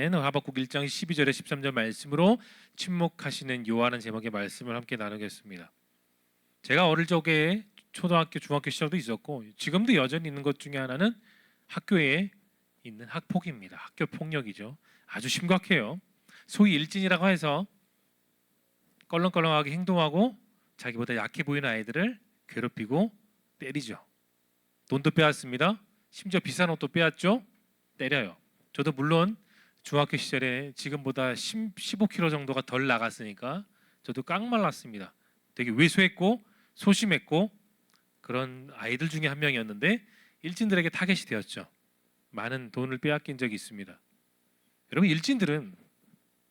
시간에는 하박국 1장 12절에 13절 말씀으로 침묵하시는 요하는 제목의 말씀을 함께 나누겠습니다. 제가 어릴 적에 초등학교, 중학교 시절도 있었고 지금도 여전히 있는 것 중에 하나는 학교에 있는 학폭입니다. 학교 폭력이죠. 아주 심각해요. 소위 일진이라고 해서 껄렁껄렁하게 행동하고 자기보다 약해 보이는 아이들을 괴롭히고 때리죠. 돈도 빼앗습니다. 심지어 비싼 옷도 빼앗죠. 때려요. 저도 물론 중학교 시절에 지금보다 15kg 정도가 덜 나갔으니까 저도 깡말랐습니다. 되게 왜소했고 소심했고 그런 아이들 중에 한 명이었는데 일진들에게 타겟이 되었죠. 많은 돈을 빼앗긴 적이 있습니다. 여러분, 일진들은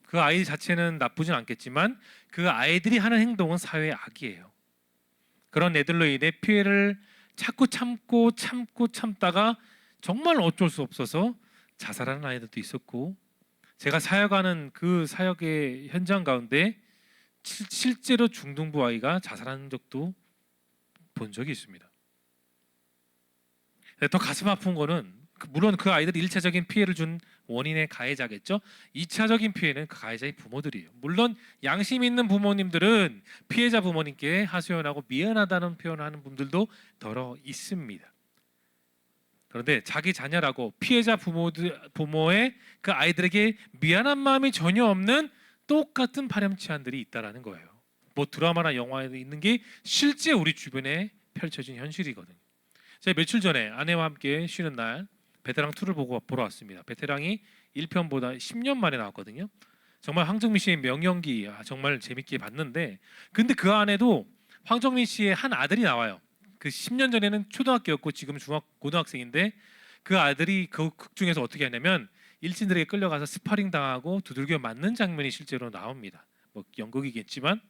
그 아이 자체는 나쁘진 않겠지만 그 아이들이 하는 행동은 사회의 악이에요. 그런 애들로 인해 피해를 자꾸 참다가 정말 어쩔 수 없어서 자살하는 아이들도 있었고, 제가 사역하는 그 사역의 현장 가운데 실제로 중등부 아이가 자살하는 적도 본 적이 있습니다. 더 가슴 아픈 거는 물론 그 아이들이 1차적인 피해를 준 원인의 가해자겠죠. 2차적인 피해는 그 가해자의 부모들이에요. 물론 양심 있는 부모님들은 피해자 부모님께 하소연하고 미안하다는 표현을 하는 분들도 더러 있습니다. 그런데 자기 자녀라고 피해자 부모의 그 아이들에게 미안한 마음이 전혀 없는 똑같은 파렴치한들이 있다라는 거예요. 뭐 드라마나 영화에 있는 게 실제 우리 주변에 펼쳐진 현실이거든요. 제가 며칠 전에 아내와 함께 쉬는 날 베테랑 2를 보러 왔습니다. 베테랑이 1편보다 10년 만에 나왔거든요. 정말 황정민 씨의 명연기 정말 재밌게 봤는데, 근데 그 안에도 황정민 씨의 한 아들이 나와요. 그 10년 전에는 초등학교였고 지금 고등학생인데 그 아들이 그 극 중에서 어떻게 하냐면 일진들에게 끌려가서 스파링 당하고 두들겨 맞는 장면이 실제로 나옵니다. 뭐 연극이겠지만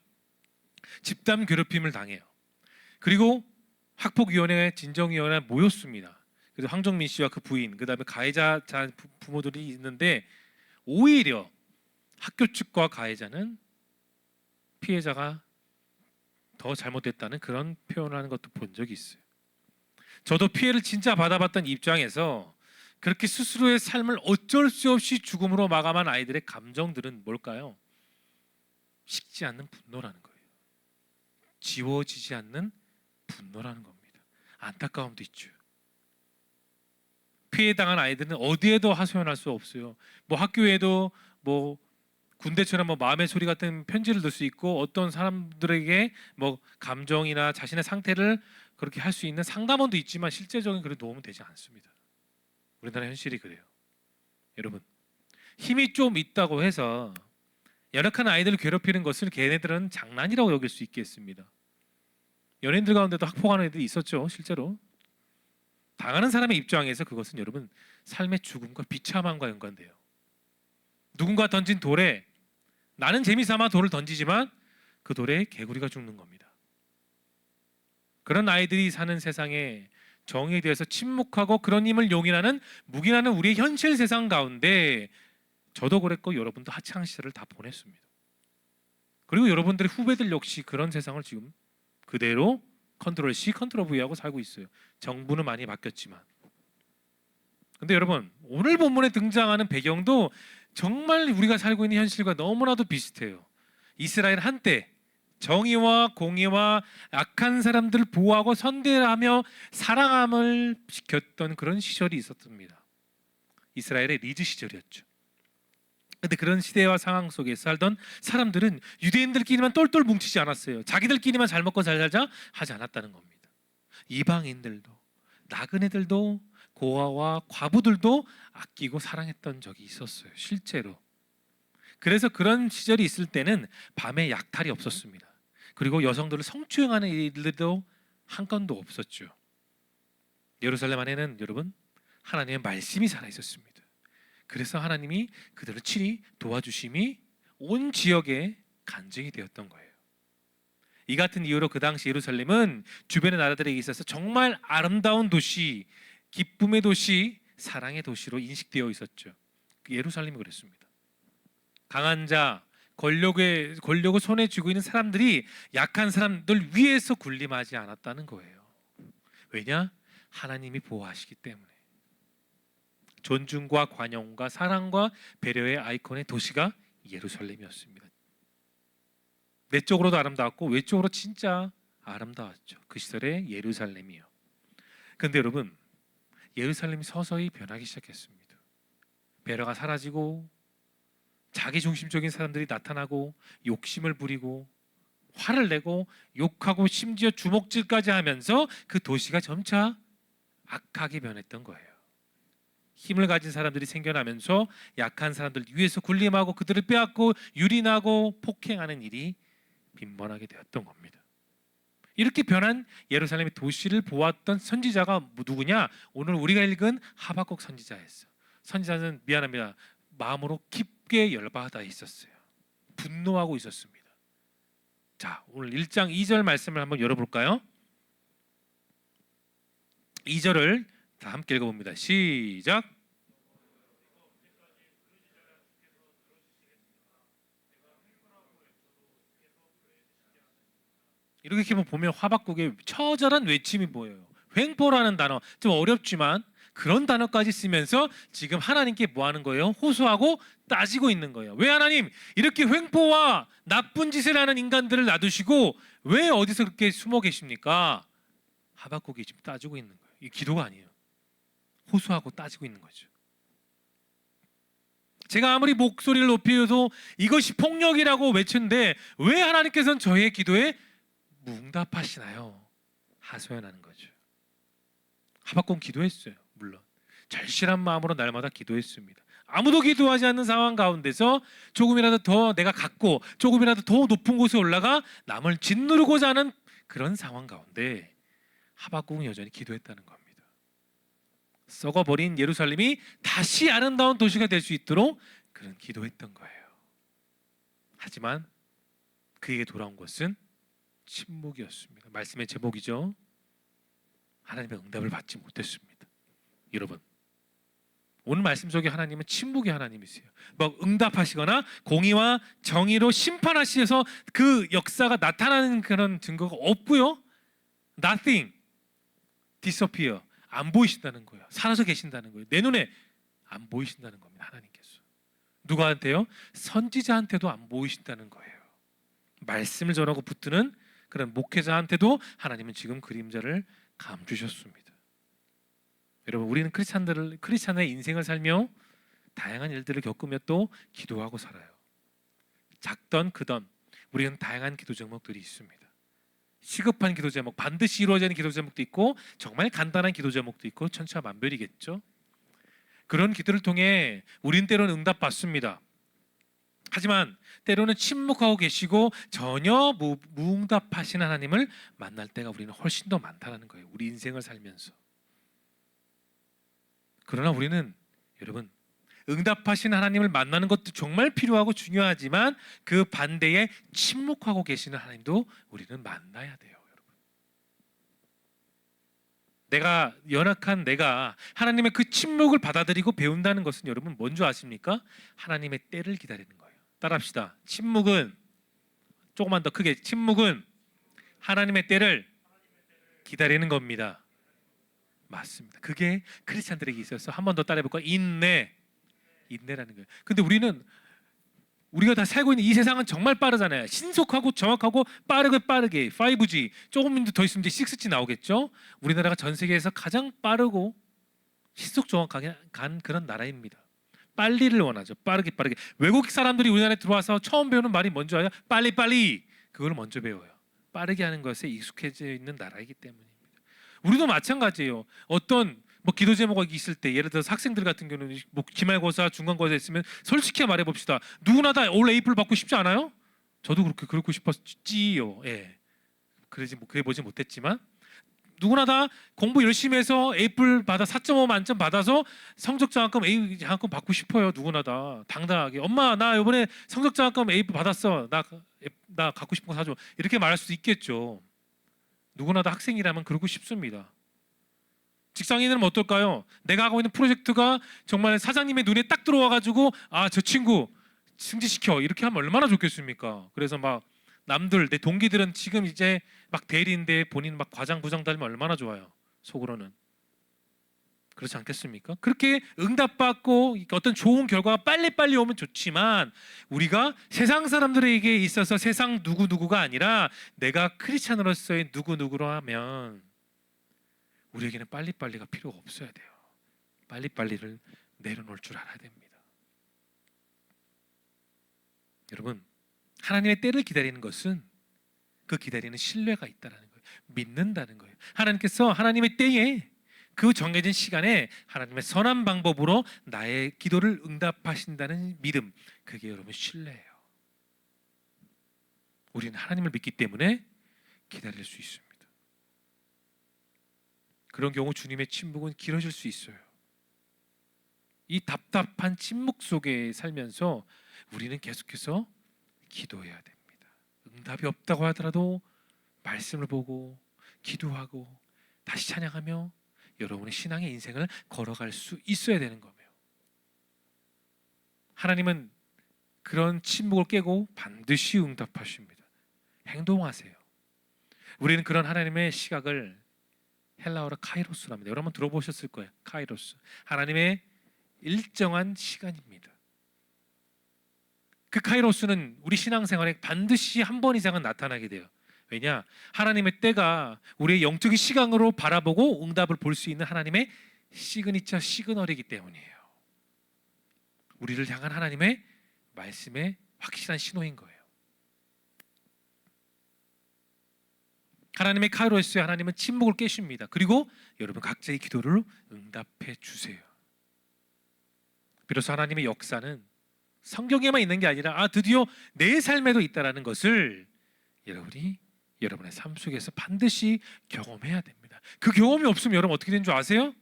집단 괴롭힘을 당해요. 그리고 학폭위원회, 진정위원회 모였습니다. 그래서 황정민 씨와 그 부인, 그다음에 가해자 부모들이 있는데 오히려 학교 측과 가해자는 피해자가 더 잘못됐다는 그런 표현을 하는 것도 본 적이 있어요. 저도 피해를 진짜 받아봤던 입장에서 그렇게 스스로의 삶을 어쩔 수 없이 죽음으로 마감한 아이들의 감정들은 뭘까요? 식지 않는 분노라는 거예요. 지워지지 않는 분노라는 겁니다. 안타까움도 있죠. 피해당한 아이들은 어디에도 하소연할 수 없어요. 뭐 학교에도 뭐 군대처럼 뭐 마음의 소리 같은 편지를 넣을 수 있고 어떤 사람들에게 뭐 감정이나 자신의 상태를 그렇게 할 수 있는 상담원도 있지만 실제적인 그런 도움은 되지 않습니다. 우리나라 현실이 그래요. 여러분, 힘이 좀 있다고 해서 연약한 아이들을 괴롭히는 것을 걔네들은 장난이라고 여길 수 있겠습니다. 연예인들 가운데도 학폭하는 애들이 있었죠. 실제로 당하는 사람의 입장에서 그것은 여러분 삶의 죽음과 비참함과 연관돼요. 누군가 던진 돌에 나는 재미삼아 돌을 던지지만 그 돌에 개구리가 죽는 겁니다. 그런 아이들이 사는 세상에 정의에 대해서 침묵하고 그런 힘을 용인하는 묵인하는 우리의 현실 세상 가운데 저도 그랬고 여러분도 학창 시절을 다 보냈습니다. 그리고 여러분들의 후배들 역시 그런 세상을 지금 그대로 컨트롤 C, 컨트롤 V하고 살고 있어요. 정부는 많이 바뀌었지만. 근데 여러분, 오늘 본문에 등장하는 배경도 정말 우리가 살고 있는 현실과 너무나도 비슷해요. 이스라엘 한때 정의와 공의와 악한 사람들을 보호하고 선대하며 사랑함을 지켰던 그런 시절이 있었습니다. 이스라엘의 리즈 시절이었죠. 근데 그런 시대와 상황 속에 살던 사람들은 유대인들끼리만 똘똘 뭉치지 않았어요. 자기들끼리만 잘 먹고 잘 살자 하지 않았다는 겁니다. 이방인들도 나그네들도 고아와 과부들도 아끼고 사랑했던 적이 있었어요. 실제로. 그래서 그런 시절이 있을 때는 밤에 약탈이 없었습니다. 그리고 여성들을 성추행하는 일들도 한 건도 없었죠. 예루살렘 안에는 여러분 하나님의 말씀이 살아 있었습니다. 그래서 하나님이 그들을 친히 도와주심이 온 지역에 간증이 되었던 거예요. 이 같은 이유로 그 당시 예루살렘은 주변의 나라들에게 있어서 정말 아름다운 도시, 기쁨의 도시, 사랑의 도시로 인식되어 있었죠. 예루살렘이 그랬습니다. 강한 자, 권력을 손에 쥐고 있는 사람들이 약한 사람들 위에서 군림하지 않았다는 거예요. 왜냐? 하나님이 보호하시기 때문에. 존중과 관용과 사랑과 배려의 아이콘의 도시가 예루살렘이었습니다. 내적으로도 아름다웠고 외적으로 진짜 아름다웠죠. 그 시절의 예루살렘이요. 근데 여러분, 예루살렘이 서서히 변하기 시작했습니다. 배려가 사라지고 자기 중심적인 사람들이 나타나고 욕심을 부리고 화를 내고 욕하고 심지어 주먹질까지 하면서 그 도시가 점차 악하게 변했던 거예요. 힘을 가진 사람들이 생겨나면서 약한 사람들 위에서 군림하고 그들을 빼앗고 유린하고 폭행하는 일이 빈번하게 되었던 겁니다. 이렇게 변한 예루살렘의 도시를 보았던 선지자가 누구냐? 오늘 우리가 읽은 하박국 선지자였어요. 선지자는 미안합니다. 마음으로 깊게 열받아 있었어요. 분노하고 있었습니다. 자, 오늘 1장 2절 말씀을 한번 열어볼까요? 2절을 다 함께 읽어봅니다. 시작. 이렇게 보면 하박국의 처절한 외침이 보여요. 횡포라는 단어 좀 어렵지만 그런 단어까지 쓰면서 지금 하나님께 뭐 하는 거예요? 호소하고 따지고 있는 거예요. 왜 하나님 이렇게 횡포와 나쁜 짓을 하는 인간들을 놔두시고 왜 어디서 그렇게 숨어 계십니까? 하박국이 지금 따지고 있는 거예요. 이 기도가 아니에요. 호소하고 따지고 있는 거죠. 제가 아무리 목소리를 높여도 이것이 폭력이라고 외치는데 왜 하나님께서는 저의 기도에 무응답하시나요? 하소연하는 거죠. 하박국 기도했어요. 물론 절실한 마음으로 날마다 기도했습니다. 아무도 기도하지 않는 상황 가운데서 조금이라도 더 내가 갖고 조금이라도 더 높은 곳에 올라가 남을 짓누르고자 하는 그런 상황 가운데 하박국은 여전히 기도했다는 겁니다. 썩어버린 예루살렘이 다시 아름다운 도시가 될 수 있도록 그런 기도했던 거예요. 하지만 그에게 돌아온 것은 침묵이었습니다. 말씀의 제목이죠. 하나님의 응답을 받지 못했습니다. 여러분, 오늘 말씀 속에 하나님은 침묵의 하나님이세요. 막 응답하시거나 공의와 정의로 심판하시면서 그 역사가 나타나는 그런 증거가 없고요. Nothing, disappear, 안 보이신다는 거예요. 사라져 계신다는 거예요. 내 눈에 안 보이신다는 겁니다. 하나님께서 누구한테요? 선지자한테도 안 보이신다는 거예요. 말씀을 전하고 붙드는 그런 목회자한테도 하나님은 지금 그림자를 감주셨습니다. 여러분, 우리는 크리스찬의 인생을 살며 다양한 일들을 겪으며 또 기도하고 살아요. 작던 크던 우리는 다양한 기도 제목들이 있습니다. 시급한 기도 제목, 반드시 이루어지는 기도 제목도 있고 정말 간단한 기도 제목도 있고 천차만별이겠죠. 그런 기도를 통해 우린 때로는 응답받습니다. 하지만 때로는 침묵하고 계시고 전혀 무응답하신 하나님을 만날 때가 우리는 훨씬 더 많다는 거예요. 우리 인생을 살면서. 그러나 우리는 여러분 응답하신 하나님을 만나는 것도 정말 필요하고 중요하지만 그 반대에 침묵하고 계시는 하나님도 우리는 만나야 돼요. 여러분. 내가 연약한 내가 하나님의 그 침묵을 받아들이고 배운다는 것은 여러분 뭔지 아십니까? 하나님의 때를 기다리는 거예요. 따라합시다. 침묵은 조금만 더 크게 침묵은 하나님의 때를 기다리는 겁니다. 맞습니다. 그게 크리스찬들에게 있어서 한 번 더 따라해볼까요? 인내라는 거예요. 근데 우리가 다 살고 있는 이 세상은 정말 빠르잖아요. 신속하고 정확하고 빠르게 5G 조금 더 있으면 이제 6G 나오겠죠. 우리나라가 전 세계에서 가장 빠르고 신속 정확하게 간 그런 나라입니다. 빨리를 원하죠. 빠르게. 외국 사람들이 우리나라에 들어와서 처음 배우는 말이 뭔지 알아요? 빨리. 그걸 먼저 배워요. 빠르게 하는 것에 익숙해져 있는 나라이기 때문입니다. 우리도 마찬가지예요. 어떤 기도 제목이 있을 때 예를 들어서 학생들 같은 경우는 기말고사, 중간고사 있으면 솔직히 말해 봅시다. 누구나 다 올 A+ 받고 싶지 않아요? 저도 그렇고 싶었지요. 예. 그래 보지 못했지만 누구나 다 공부 열심히 해서 A+ 받아 4.5 만점 받아서 성적 장학금 A 장학금 받고 싶어요. 누구나 다 당당하게 엄마 나 이번에 성적 장학금 A 받았어. 나 갖고 싶은 거 사줘. 이렇게 말할 수도 있겠죠. 누구나 다 학생이라면 그러고 싶습니다. 직장인은 어떨까요? 내가 하고 있는 프로젝트가 정말 사장님의 눈에 딱 들어와가지고 저 친구 승진시켜 이렇게 하면 얼마나 좋겠습니까? 그래서 막 남들 내 동기들은 지금 이제 막 대리인데 본인 막 과장 부장 달면 얼마나 좋아요. 속으로는. 그렇지 않겠습니까? 그렇게 응답받고 어떤 좋은 결과가 빨리빨리 오면 좋지만 우리가 세상 사람들에게 있어서 세상 누구누구가 아니라 내가 크리스찬으로서의 누구누구로 하면 우리에게는 빨리빨리가 필요가 없어야 돼요. 빨리빨리를 내려놓을 줄 알아야 됩니다. 여러분, 하나님의 때를 기다리는 것은 그 기다리는 신뢰가 있다는 거예요. 믿는다는 거예요. 하나님께서 하나님의 때에 그 정해진 시간에 하나님의 선한 방법으로 나의 기도를 응답하신다는 믿음, 그게 여러분 신뢰예요. 우리는 하나님을 믿기 때문에 기다릴 수 있습니다. 그런 경우 주님의 침묵은 길어질 수 있어요. 이 답답한 침묵 속에 살면서 우리는 계속해서 기도해야 됩니다. 응답이 없다고 하더라도 말씀을 보고 기도하고 다시 찬양하며 여러분의 신앙의 인생을 걸어갈 수 있어야 되는 거예요. 하나님은 그런 침묵을 깨고 반드시 응답하십니다. 행동하세요. 우리는 그런 하나님의 시각을 헬라어로 카이로스로 합니다. 여러분 들어보셨을 거예요. 카이로스. 하나님의 일정한 시간입니다. 그 카이로스는 우리 신앙생활에 반드시 한 번 이상은 나타나게 돼요. 왜냐? 하나님의 때가 우리의 영적인 시각으로 바라보고 응답을 볼 수 있는 하나님의 시그니처 시그널이기 때문이에요. 우리를 향한 하나님의 말씀의 확실한 신호인 거예요. 하나님의 카이로스에 하나님은 침묵을 깨십니다. 그리고 여러분 각자의 기도를 응답해 주세요. 비로소 하나님의 역사는 성경에만 있는 게 아니라 드디어 내 삶에도 있다라는 것을 여러분의 삶 속에서 반드시 경험해야 됩니다. 그 경험이 없으면 여러분 어떻게 되는 줄 아세요?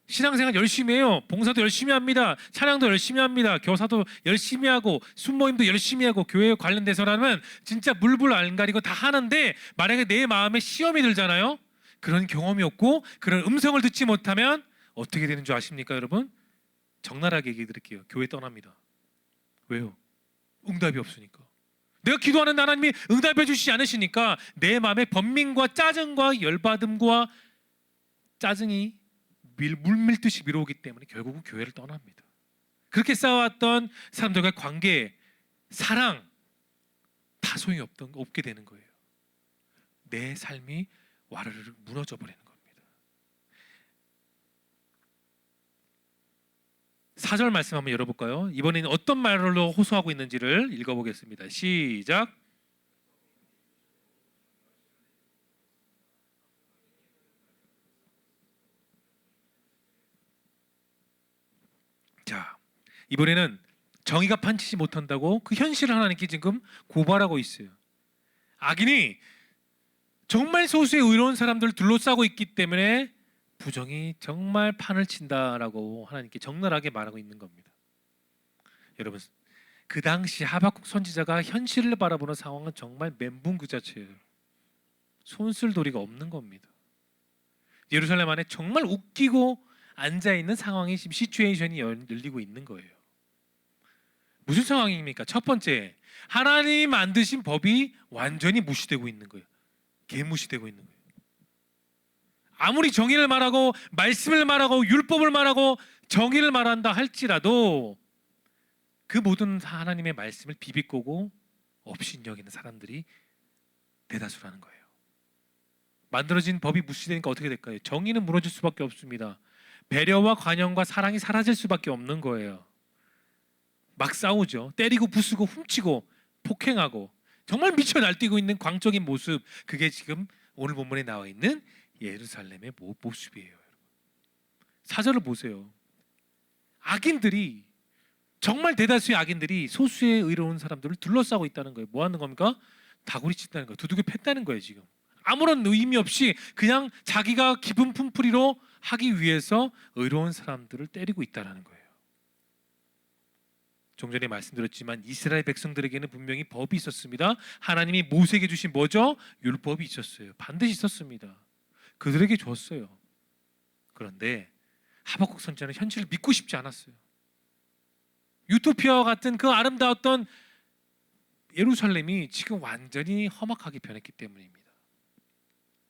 신앙생활 열심히 해요. 봉사도 열심히 합니다. 찬양도 열심히 합니다. 교사도 열심히 하고 순모임도 열심히 하고 교회에 관련돼서라면 진짜 물불 안 가리고 다 하는데 만약에 내 마음에 시험이 들잖아요. 그런 경험이 없고 그런 음성을 듣지 못하면 어떻게 되는 줄 아십니까 여러분? 적나라하게 얘기 드릴게요. 교회 떠납니다. 왜요? 응답이 없으니까. 내가 기도하는 하나님이 응답해 주시지 않으시니까 내 마음에 번민과 짜증과 열받음과 짜증이 물밀듯이 밀어오기 때문에 결국은 교회를 떠납니다. 그렇게 쌓아왔던 사람들과의 관계, 사랑 다 소용이 없게 되는 거예요. 내 삶이 와르르 무너져 버리는 겁니다. 4절 말씀 한번 열어볼까요? 이번에는 어떤 말로 호소하고 있는지를 읽어보겠습니다. 시작. 자, 이번에는 정의가 판치지 못한다고 그 현실을 하나님께 지금 고발하고 있어요. 악인이 정말 소수의 의로운 사람들을 둘러싸고 있기 때문에 부정이 정말 판을 친다라고 하나님께 적나라하게 말하고 있는 겁니다. 여러분, 그 당시 하박국 선지자가 현실을 바라보는 상황은 정말 멘붕 그 자체예요. 손쓸도리가 없는 겁니다. 예루살렘 안에 정말 웃기고 앉아있는 상황이 지금 시츄에이션이 열리고 있는 거예요. 무슨 상황입니까? 첫 번째, 하나님이 만드신 법이 완전히 무시되고 있는 거예요. 개무시되고 있는 거예요. 아무리 정의를 말하고 말씀을 말하고 율법을 말하고 정의를 말한다 할지라도 그 모든 하나님의 말씀을 비비꼬고 업신여기는 사람들이 대다수라는 거예요. 만들어진 법이 무시되니까 어떻게 될까요? 정의는 무너질 수밖에 없습니다. 배려와 관용과 사랑이 사라질 수밖에 없는 거예요. 막 싸우죠. 때리고 부수고 훔치고 폭행하고 정말 미쳐 날뛰고 있는 광적인 모습, 그게 지금 오늘 본문에 나와 있는 예루살렘의 모습이에요. 4절을 보세요. 악인들이 정말 대다수의 악인들이 소수의 의로운 사람들을 둘러싸고 있다는 거예요. 뭐 하는 겁니까? 다구리 친다는 거예요. 두들겨 팼다는 거예요. 지금 아무런 의미 없이 그냥 자기가 기분 품풀이로 하기 위해서 의로운 사람들을 때리고 있다는 거예요. 좀 전에 말씀드렸지만 이스라엘 백성들에게는 분명히 법이 있었습니다. 하나님이 모세에게 주신 뭐죠? 율법이 있었어요. 반드시 있었습니다. 그들에게 줬어요. 그런데 하박국 선지자는 현실을 믿고 싶지 않았어요. 유토피아와 같은 그 아름다웠던 예루살렘이 지금 완전히 험악하게 변했기 때문입니다.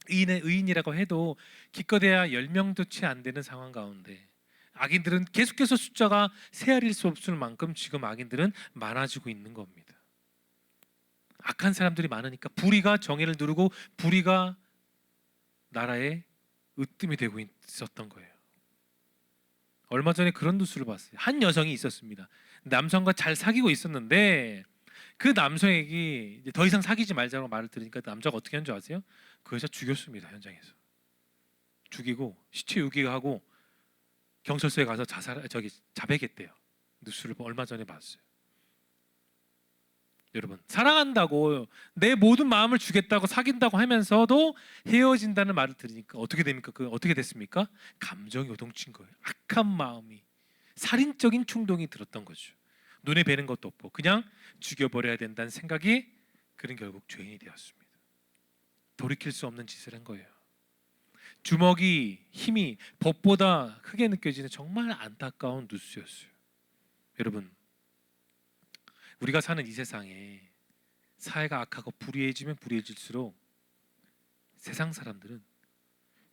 의인이라고 해도 기껏해야 10명도 채 안 되는 상황 가운데 악인들은 계속해서 숫자가 세알일 수 없을 만큼 지금 악인들은 많아지고 있는 겁니다. 악한 사람들이 많으니까 불의가 정의를 누르고 불의가 나라의 으뜸이 되고 있었던 거예요. 얼마 전에 그런 뉴스를 봤어요. 한 여성이 있었습니다. 남성과 잘 사귀고 있었는데 그 남성에게 이제 더 이상 사귀지 말자고 말을 들으니까 그 남자가 어떻게 한 줄 아세요? 그 여자 죽였습니다. 현장에서 죽이고 시체 유기하고 경찰서에 가서 자백했대요. 뉴스를 얼마 전에 봤어요. 여러분, 사랑한다고 내 모든 마음을 주겠다고 사귄다고 하면서도 헤어진다는 말을 들으니까 어떻게 됩니까? 그 어떻게 됐습니까? 감정이 요동친 거예요. 악한 마음이, 살인적인 충동이 들었던 거죠. 눈에 뵈는 것도 없고 그냥 죽여버려야 된다는 생각이, 그는 결국 죄인이 되었습니다. 돌이킬 수 없는 짓을 한 거예요. 주먹이 힘이 법보다 크게 느껴지는 정말 안타까운 뉴스였어요. 여러분, 우리가 사는 이 세상에 사회가 악하고 불의해지면 불의해질수록 세상 사람들은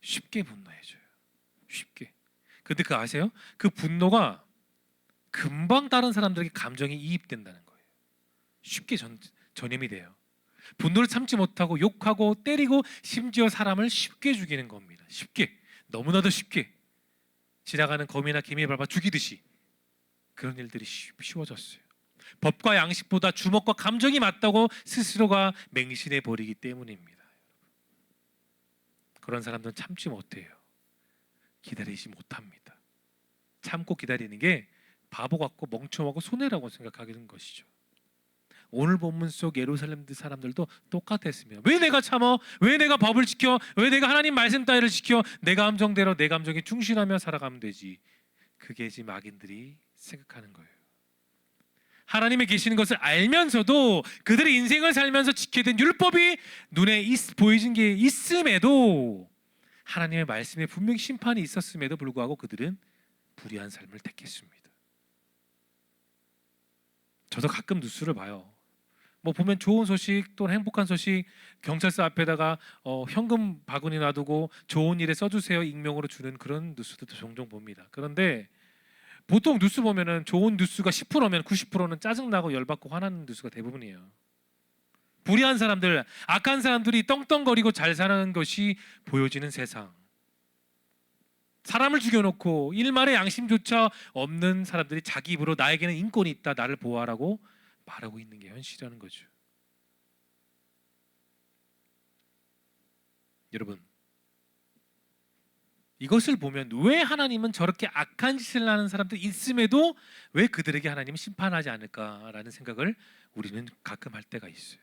쉽게 분노해져요. 쉽게. 근데 그거 아세요? 그 분노가 금방 다른 사람들에게 감정이 이입된다는 거예요. 쉽게 전염이 돼요. 분노를 참지 못하고 욕하고 때리고 심지어 사람을 쉽게 죽이는 겁니다. 쉽게, 너무나도 쉽게 지나가는 거미나 개미를 밟아 죽이듯이 그런 일들이 쉬워졌어요. 법과 양식보다 주먹과 감정이 맞다고 스스로가 맹신해 버리기 때문입니다. 그런 사람들은 참지 못해요. 기다리지 못합니다. 참고 기다리는 게 바보 같고 멍청하고 손해라고 생각하는 것이죠. 오늘 본문 속 예루살렘 사람들도 똑같았습니다. 왜 내가 참어? 왜 내가 법을 지켜? 왜 내가 하나님 말씀 따위를 지켜? 내 감정대로 내 감정에 충실하며 살아가면 되지. 그게 지금 악인들이 생각하는 거예요. 하나님이 계시는 것을 알면서도 그들의 인생을 살면서 지켜야 된 율법이 눈에 보이진 게 있음에도, 하나님의 말씀에 분명히 심판이 있었음에도 불구하고 그들은 불의한 삶을 택했습니다. 저도 가끔 뉴스를 봐요. 뭐 보면 좋은 소식 또는 행복한 소식, 경찰서 앞에다가 현금 바구니 놔두고 좋은 일에 써주세요 익명으로 주는 그런 뉴스들도 종종 봅니다. 그런데 보통 뉴스 보면은 좋은 뉴스가 10%면 90%는 짜증나고 열받고 화나는 뉴스가 대부분이에요. 불의한 사람들, 악한 사람들이 떵떵거리고 잘 사는 것이 보여지는 세상. 사람을 죽여놓고 일말의 양심조차 없는 사람들이 자기 입으로 나에게는 인권이 있다, 나를 보호하라고 말하고 있는 게 현실이라는 거죠. 여러분, 이것을 보면 왜 하나님은 저렇게 악한 짓을 하는 사람들이 있음에도 왜 그들에게 하나님은 심판하지 않을까라는 생각을 우리는 가끔 할 때가 있어요.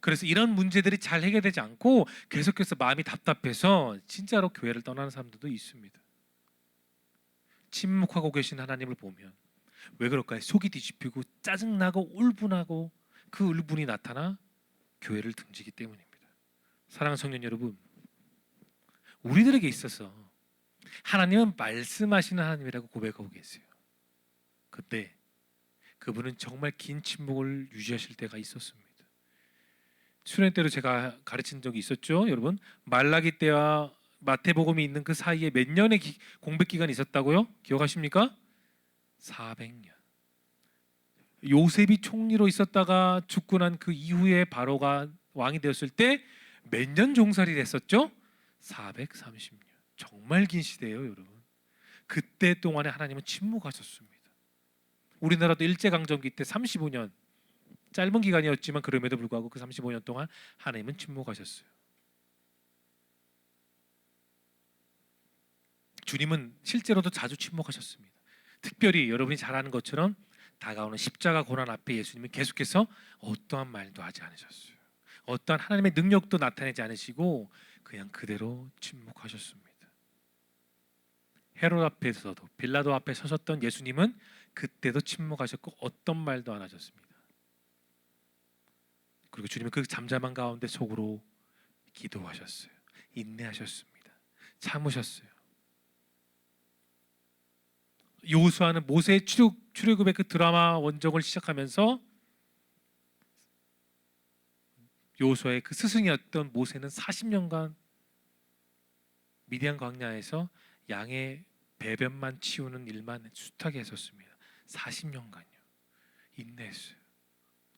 그래서 이런 문제들이 잘 해결되지 않고 계속해서 마음이 답답해서 진짜로 교회를 떠나는 사람들도 있습니다. 침묵하고 계신 하나님을 보면 왜 그럴까요? 속이 뒤집히고 짜증나고 울분하고 그 울분이 나타나 교회를 등지기 때문입니다. 사랑하는 성년 여러분, 우리들에게 있어서 하나님은 말씀하시는 하나님이라고 고백하고 계세요. 그때 그분은 정말 긴 침묵을 유지하실 때가 있었습니다. 수련 때로 제가 가르친 적이 있었죠. 여러분, 말라기 때와 마태복음이 있는 그 사이에 몇 년의 공백 기간이 있었다고요? 기억하십니까? 400년. 요셉이 총리로 있었다가 죽고 난 그 이후에 바로가 왕이 되었을 때 몇 년 종살이를 했었죠? 430년. 정말 긴 시대예요, 여러분. 그때 동안에 하나님은 침묵하셨습니다. 우리나라도 일제강점기 때 35년, 짧은 기간이었지만 그럼에도 불구하고 그 35년 동안 하나님은 침묵하셨어요. 주님은 실제로도 자주 침묵하셨습니다. 특별히 여러분이 잘 아는 것처럼 다가오는 십자가 고난 앞에 예수님은 계속해서 어떠한 말도 하지 않으셨어요. 어떠한 하나님의 능력도 나타내지 않으시고 그냥 그대로 침묵하셨습니다. 헤롯 앞에서도 빌라도 앞에 서셨던 예수님은 그때도 침묵하셨고 어떤 말도 안 하셨습니다. 그리고 주님은 그 잠잠한 가운데 속으로 기도하셨어요. 인내하셨습니다. 참으셨어요. 여호수아는 모세의 출애굽의 그 드라마 원정을 시작하면서 여호수아의 그 스승이었던 모세는 40년간 미디안 광야에서 양의 배변만 치우는 일만 숱하게 했었습니다. 40년간요. 인내했어요.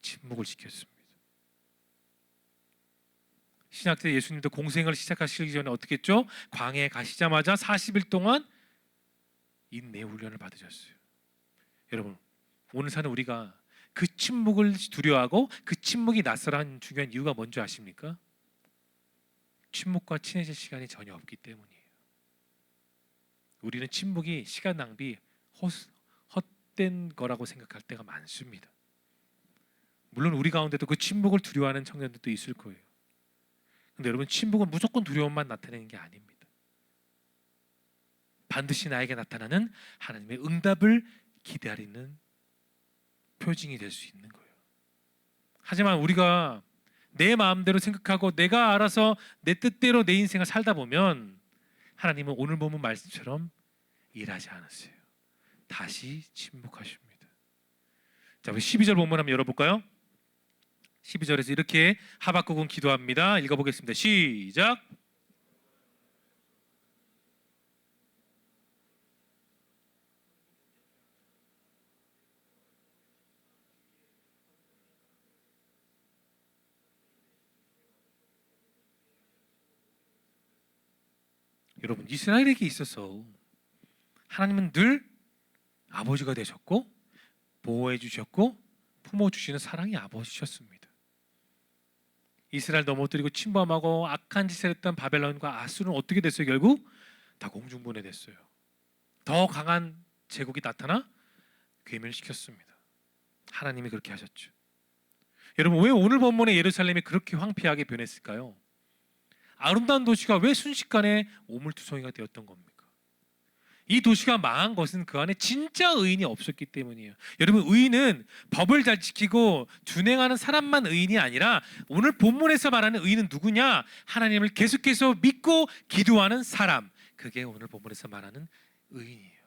침묵을 지켰습니다. 신약 때 예수님도 공생을 시작하시기 전에 어떻게 했죠? 광야에 가시자마자 40일 동안 인내 훈련을 받으셨어요. 여러분, 오늘 사는 우리가 그 침묵을 두려워하고 그 침묵이 낯설한 중요한 이유가 뭔지 아십니까? 침묵과 친해질 시간이 전혀 없기 때문이에요. 우리는 침묵이 시간 낭비, 헛된 거라고 생각할 때가 많습니다. 물론 우리 가운데도 그 침묵을 두려워하는 청년들도 있을 거예요. 근데 여러분, 침묵은 무조건 두려움만 나타내는 게 아닙니다. 반드시 나에게 나타나는 하나님의 응답을 기다리는 표징이 될 수 있는 거예요. 하지만 우리가 내 마음대로 생각하고 내가 알아서 내 뜻대로 내 인생을 살다 보면 하나님은 오늘 보면 말씀처럼 일하지 않으세요. 다시 침묵하십니다. 자, 우리 12절 본문 한번 열어볼까요? 12절에서 이렇게 하박국은 기도합니다. 읽어보겠습니다. 시작. 여러분, 이스라엘에게 있어서 하나님은 늘 아버지가 되셨고 보호해 주셨고 품어 주시는 사랑의 아버지셨습니다. 이스라엘 넘어뜨리고 침범하고 악한 짓을 했던 바벨론과 아수르는 어떻게 됐어요? 결국 다 공중분해됐어요. 더 강한 제국이 나타나 괴멸시켰습니다. 하나님이 그렇게 하셨죠. 여러분, 왜 오늘 본문의 예루살렘이 그렇게 황폐하게 변했을까요? 아름다운 도시가 왜 순식간에 오물투성이가 되었던 겁니까? 이 도시가 망한 것은 그 안에 진짜 의인이 없었기 때문이에요. 여러분, 의인은 법을 잘 지키고 준행하는 사람만 의인이 아니라 오늘 본문에서 말하는 의인은 누구냐? 하나님을 계속해서 믿고 기도하는 사람. 그게 오늘 본문에서 말하는 의인이에요.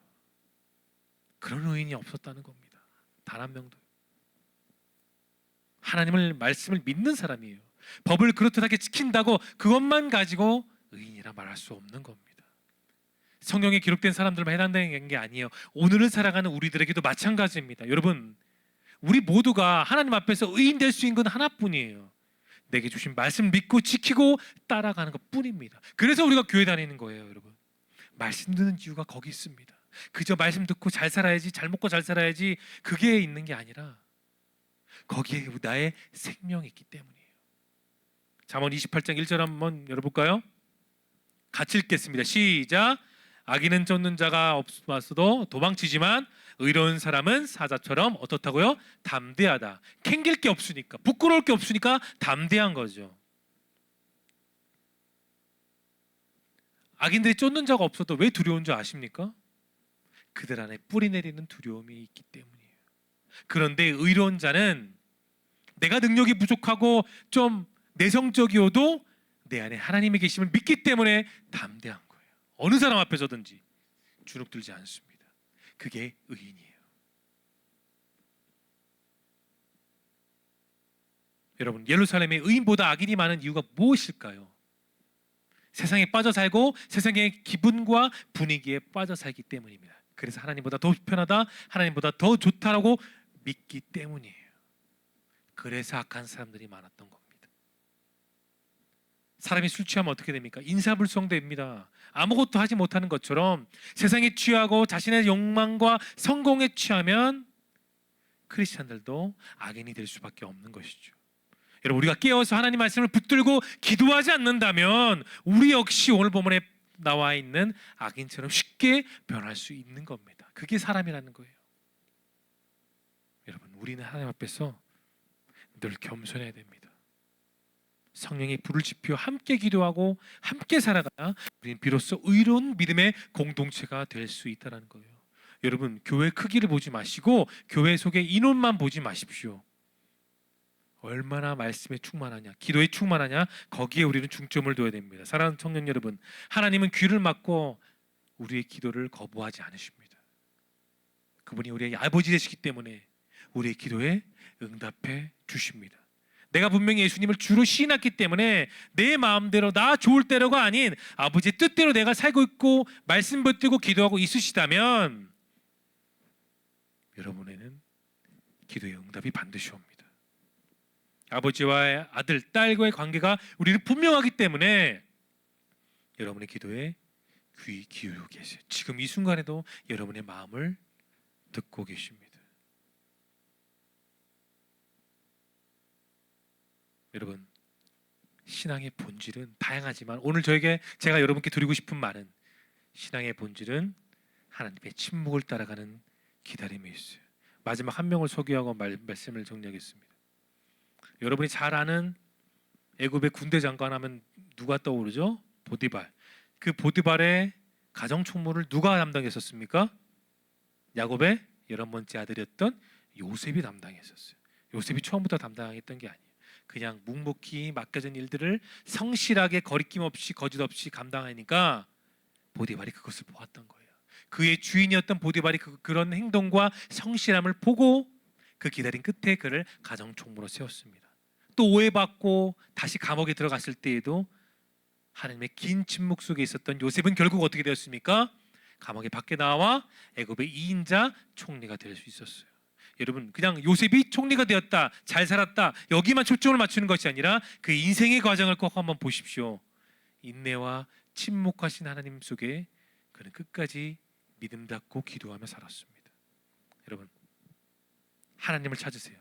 그런 의인이 없었다는 겁니다. 단 한 명도. 하나님을 말씀을 믿는 사람이에요. 법을 그렇듯하게 지킨다고 그것만 가지고 의인이라 말할 수 없는 겁니다. 성경에 기록된 사람들만 해당되는 게 아니에요. 오늘을 살아가는 우리들에게도 마찬가지입니다. 여러분, 우리 모두가 하나님 앞에서 의인 될 수 있는 건 하나뿐이에요. 내게 주신 말씀 믿고 지키고 따라가는 것뿐입니다. 그래서 우리가 교회 다니는 거예요. 여러분, 말씀 듣는 이유가 거기 있습니다. 그저 말씀 듣고 잘 살아야지, 잘 먹고 잘 살아야지, 그게 있는 게 아니라 거기에 나의 생명이 있기 때문이에요. 잠언 28장 1절 한번 열어볼까요? 같이 읽겠습니다. 시작. 악인은 쫓는 자가 없어도 도망치지만 의로운 사람은 사자처럼 어떻다고요? 담대하다. 캥길 게 없으니까, 부끄러울 게 없으니까 담대한 거죠. 악인들이 쫓는 자가 없어도 왜 두려운 줄 아십니까? 그들 안에 뿌리 내리는 두려움이 있기 때문이에요. 그런데 의로운 자는 내가 능력이 부족하고 좀 내성적이어도 내 안에 하나님의 계심을 믿기 때문에 담대한 거예요. 어느 사람 앞에서든지 주눅들지 않습니다. 그게 의인이에요. 여러분, 예루살렘에 의인보다 악인이 많은 이유가 무엇일까요? 세상에 빠져 살고 세상의 기분과 분위기에 빠져 살기 때문입니다. 그래서 하나님보다 더 편하다, 하나님보다 더 좋다라고 믿기 때문이에요. 그래서 악한 사람들이 많았던 겁니다. 사람이 술 취하면 어떻게 됩니까? 인사불성됩니다. 아무것도 하지 못하는 것처럼 세상에 취하고 자신의 욕망과 성공에 취하면 크리스찬들도 악인이 될 수밖에 없는 것이죠. 여러분, 우리가 깨어서 하나님 말씀을 붙들고 기도하지 않는다면 우리 역시 오늘 본문에 나와 있는 악인처럼 쉽게 변할 수 있는 겁니다. 그게 사람이라는 거예요. 여러분, 우리는 하나님 앞에서 늘 겸손해야 됩니다. 성령이 불을 지피워 함께 기도하고 함께 살아가야 우리는 비로소 의로운 믿음의 공동체가 될 수 있다는 거예요. 여러분, 교회 크기를 보지 마시고 교회 속의 인원만 보지 마십시오. 얼마나 말씀에 충만하냐, 기도에 충만하냐, 거기에 우리는 중점을 둬야 됩니다. 사랑하는 청년 여러분, 하나님은 귀를 막고 우리의 기도를 거부하지 않으십니다. 그분이 우리의 아버지 되시기 때문에 우리의 기도에 응답해 주십니다. 내가 분명히 예수님을 주로 시인했기 때문에 내 마음대로 나 좋을 대로가 아닌 아버지의 뜻대로 내가 살고 있고 말씀 붙들고 기도하고 있으시다면 여러분에는 기도의 응답이 반드시 옵니다. 아버지와 아들, 딸과의 관계가 우리는 분명하기 때문에 여러분의 기도에 귀 기울이고 계세요. 지금 이 순간에도 여러분의 마음을 듣고 계십니다. 여러분, 신앙의 본질은 다양하지만 오늘 제가 여러분께 드리고 싶은 말은 신앙의 본질은 하나님의 침묵을 따라가는 기다림이 있어요. 마지막 한 명을 소개하고 말씀을 정리하겠습니다. 여러분이 잘 아는 애굽의 군대 장관 하면 누가 떠오르죠? 보디발. 그 보디발의 가정 총무를 누가 담당했었습니까? 야곱의 11번째 아들이었던 요셉이 담당했었어요. 요셉이 처음부터 담당했던 게 아니에요. 그냥 묵묵히 맡겨진 일들을 성실하게 거리낌 없이 거짓 없이 감당하니까 보디발이 그것을 보았던 거예요. 그의 주인이었던 보디발이 그런 행동과 성실함을 보고 그 기다린 끝에 그를 가정 총무로 세웠습니다. 또 오해받고 다시 감옥에 들어갔을 때에도 하나님의 긴 침묵 속에 있었던 요셉은 결국 어떻게 되었습니까? 감옥에 밖에 나와 애굽의 2인자 총리가 될 수 있었어요. 여러분, 그냥 요셉이 총리가 되었다, 잘 살았다, 여기만 초점을 맞추는 것이 아니라 그 인생의 과정을 꼭 한번 보십시오. 인내와 침묵하신 하나님 속에 그는 끝까지 믿음 닫고 기도하며 살았습니다. 여러분, 하나님을 찾으세요.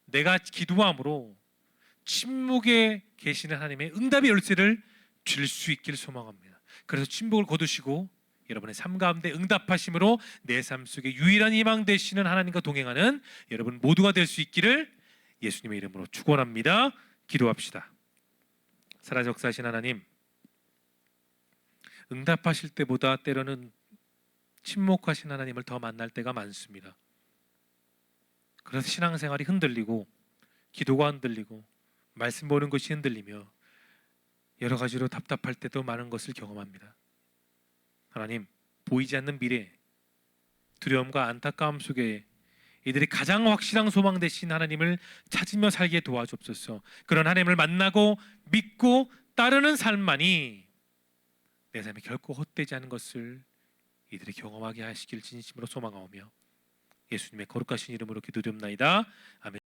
내가 기도함으로 침묵에 계시는 하나님의 응답의 열쇠를 줄 수 있기를 소망합니다. 그래서 침묵을 거두시고 여러분의 삶 가운데 응답하심으로 내 삶 속에 유일한 희망 되시는 하나님과 동행하는 여러분 모두가 될 수 있기를 예수님의 이름으로 축원합니다. 기도합시다. 살아서 역사하신 하나님, 응답하실 때보다 때로는 침묵하신 하나님을 더 만날 때가 많습니다. 그래서 신앙생활이 흔들리고 기도가 흔들리고 말씀 보는 것이 흔들리며 여러 가지로 답답할 때도 많은 것을 경험합니다. 하나님, 보이지 않는 미래, 두려움과 안타까움 속에 이들이 가장 확실한 소망 되신 하나님을 찾으며 살게 도와주옵소서. 그런 하나님을 만나고 믿고 따르는 삶만이 내 삶이 결코 헛되지 않은 것을 이들이 경험하게 하시길 진심으로 소망하오며 예수님의 거룩하신 이름으로 기도드립나이다. 아멘.